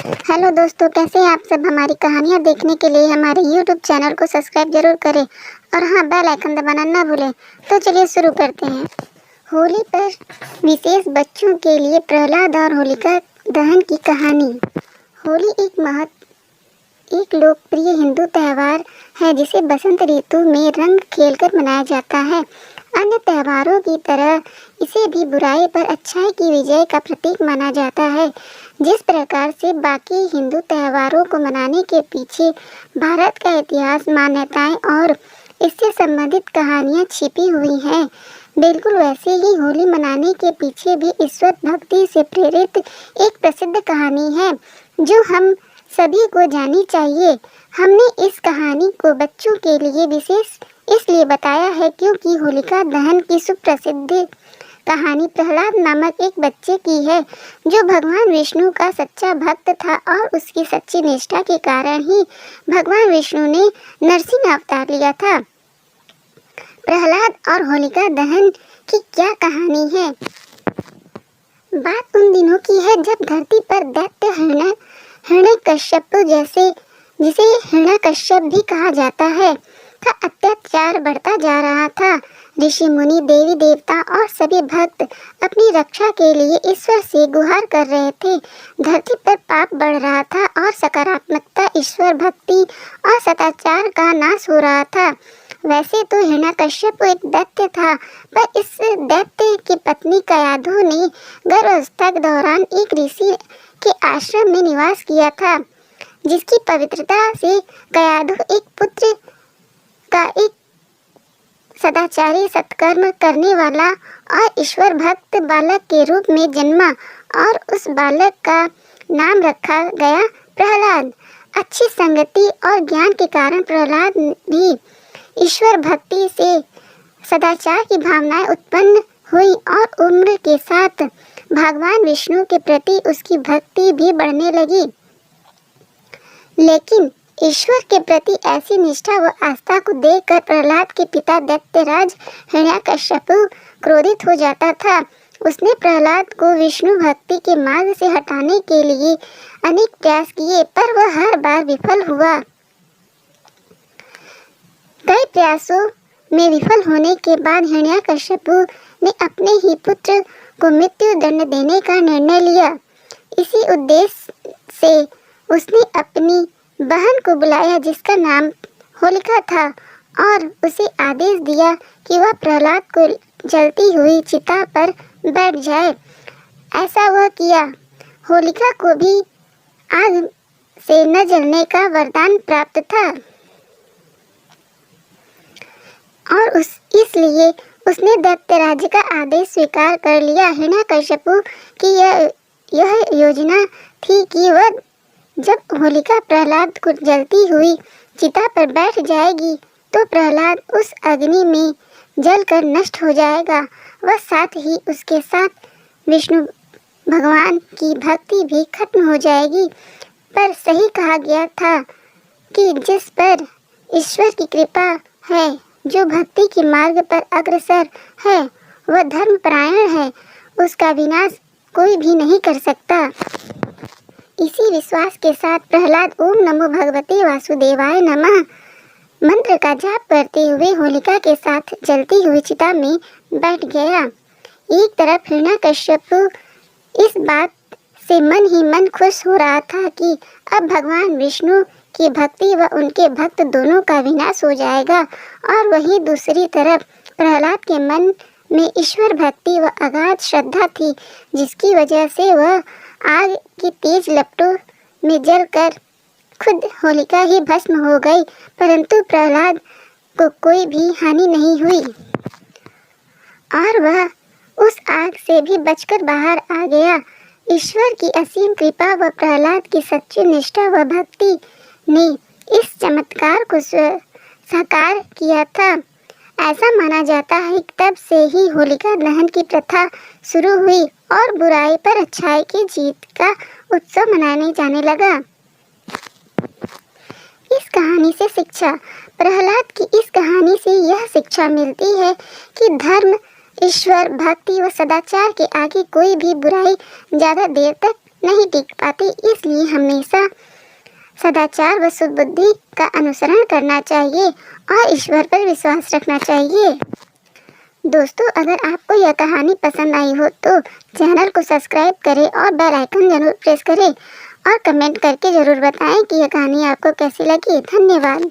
Hello दोस्तों, कैसे हैं आप सब। हमारी कहानियाँ देखने के लिए हमारे यूट्यूब चैनल को सब्सक्राइब जरूर करें और हाँ, बेल आइकन दबाना ना भूलें। तो चलिए शुरू करते हैं। होली पर विशेष बच्चों के लिए प्रहलाद और होलिका दहन की कहानी। होली एक लोकप्रिय हिंदू त्यौहार है जिसे बसंत ऋतु में रंग खेलकर मनाया जाता है। अन्य त्योहारों की तरह इसे भी बुराई पर अच्छाई की विजय का प्रतीक माना जाता है। जिस प्रकार से बाकी हिंदू त्योहारों को मनाने के पीछे भारत का इतिहास, मान्यताएं और इससे संबंधित कहानियां छिपी हुई हैं, बिल्कुल वैसे ही होली मनाने के पीछे भी ईश्वर भक्ति से प्रेरित एक प्रसिद्ध कहानी है जो हम सभी को जाननी चाहिए। हमने इस कहानी को बच्चों के लिए विशेष इसलिए बताया है क्योंकि होलिका दहन की सुप्रसिद्ध कहानी प्रहलाद नामक एक बच्चे की है जो भगवान विष्णु का सच्चा भक्त था और उसकी सच्ची निष्ठा के कारण ही भगवान विष्णु ने नरसिंह अवतार लिया था। प्रहलाद और होलिका दहन की क्या कहानी है। बात उन दिनों की है जब धरती पर दैत्य हिरण्यकश्यप जिसे हिरण्यकश्यप भी कहा जाता है का अत्याचार बढ़ता जा रहा था। ऋषि मुनि, देवी देवता और सभी भक्त अपनी रक्षा के लिए ईश्वर से गुहार कर रहे थे। धरती पर पाप बढ़ रहा था और सकारात्मकता, ईश्वर भक्ति और सदाचार का नाश हो रहा था। वैसे तो हिरण्यकश्यप एक दैत्य था, पर इस दैत्य की पत्नी कयाधु ने गर्भावस्था के दौरान एक ऋषि के आश्रम में निवास किया था, जिसकी पवित्रता से कयाधु एक पुत्र का एक सदाचारी, सत्कर्म करने वाला और ईश्वर भक्त बालक के रूप में जन्मा और उस बालक का नाम रखा गया प्रहलाद। अच्छी संगति और ज्ञान के कारण प्रहलाद भी ईश्वर भक्ति से सदाचार की भावनाएं उत्पन्न हुई और उम्र के साथ भगवान विष्णु के प्रति उसकी भक्ति भी बढ़ने लगी। लेकिन ईश्वर के प्रति ऐसी निष्ठा व आस्था को देखकर प्रहलाद के पिता दैत्यराज हिरण्यकश्यप क्रोधित हो जाता था। उसने प्रहलाद को विष्णु भक्ति के मार्ग से हटाने के लिए अनेक प्रयास किए, पर वह हर बार विफल हुआ। कई प्रयासों में विफल होने के बाद हिरण्यकश्यप ने अपने ही पुत्र को मृत्यु दंड देने का निर्णय लिया। इसी उद्देश्य से उसने अपनी बहन को बुलाया जिसका नाम होलिका था और उसे आदेश दिया कि वह प्रहलाद को जलती हुई चिता पर बैठ जाए। ऐसा वह किया। होलिका को भी आग से न जलने का वरदान प्राप्त था और इसलिए उसने दैत्यराज का आदेश स्वीकार कर लिया। हिरण्यकश्यप की यह योजना थी कि वह जब होलिका प्रहलाद को जलती हुई चिता पर बैठ जाएगी तो प्रहलाद उस अग्नि में जलकर नष्ट हो जाएगा। वह साथ ही उसके साथ विष्णु भगवान की भक्ति भी खत्म हो जाएगी। पर सही कहा गया था कि जिस पर ईश्वर की कृपा है, जो भक्ति के मार्ग पर अग्रसर है, वह धर्मपरायण है, उसका विनाश कोई भी नहीं कर सकता। इसी विश्वास के साथ प्रहलाद ओम नमो भगवते वासुदेवाय नमः मंत्र का जाप करते हुए होलिका के साथ जलती हुई चिता में बैठ गया। एक तरफ हिरण्यकश्यप इस बात से मन ही मन खुश हो रहा था कि अब भगवान विष्णु की भक्ति व उनके भक्त दोनों का विनाश हो जाएगा, और वहीं दूसरी तरफ प्रहलाद के मन में ईश्वर भक्ति व अगाध श्रद्धा थी, जिसकी वजह से वह आग की तेज लपटों में जलकर खुद होलिका ही भस्म हो गई, परंतु प्रहलाद को कोई भी हानि नहीं हुई और वह उस आग से भी बचकर बाहर आ गया। ईश्वर की असीम कृपा व प्रहलाद की सच्ची निष्ठा व भक्ति ने इस चमत्कार को साकार किया था। ऐसा माना जाता है कि तब से ही होलिका दहन की प्रथा शुरू हुई और बुराई पर अच्छाई की जीत का उत्सव मनाने जाने लगा। इस कहानी से शिक्षा। प्रहलाद की इस कहानी से यह शिक्षा मिलती है कि धर्म, ईश्वर भक्ति व सदाचार के आगे कोई भी बुराई ज़्यादा देर तक नहीं टिक पाती, इसलिए हमेशा सदाचार व सुबुद्धि का अनुसरण करना चाहिए और ईश्वर पर विश्वास रखना चाहिए। दोस्तों, अगर आपको यह कहानी पसंद आई हो तो चैनल को सब्सक्राइब करें और बेल आइकन जरूर प्रेस करें और कमेंट करके ज़रूर बताएं कि यह कहानी आपको कैसी लगी। धन्यवाद।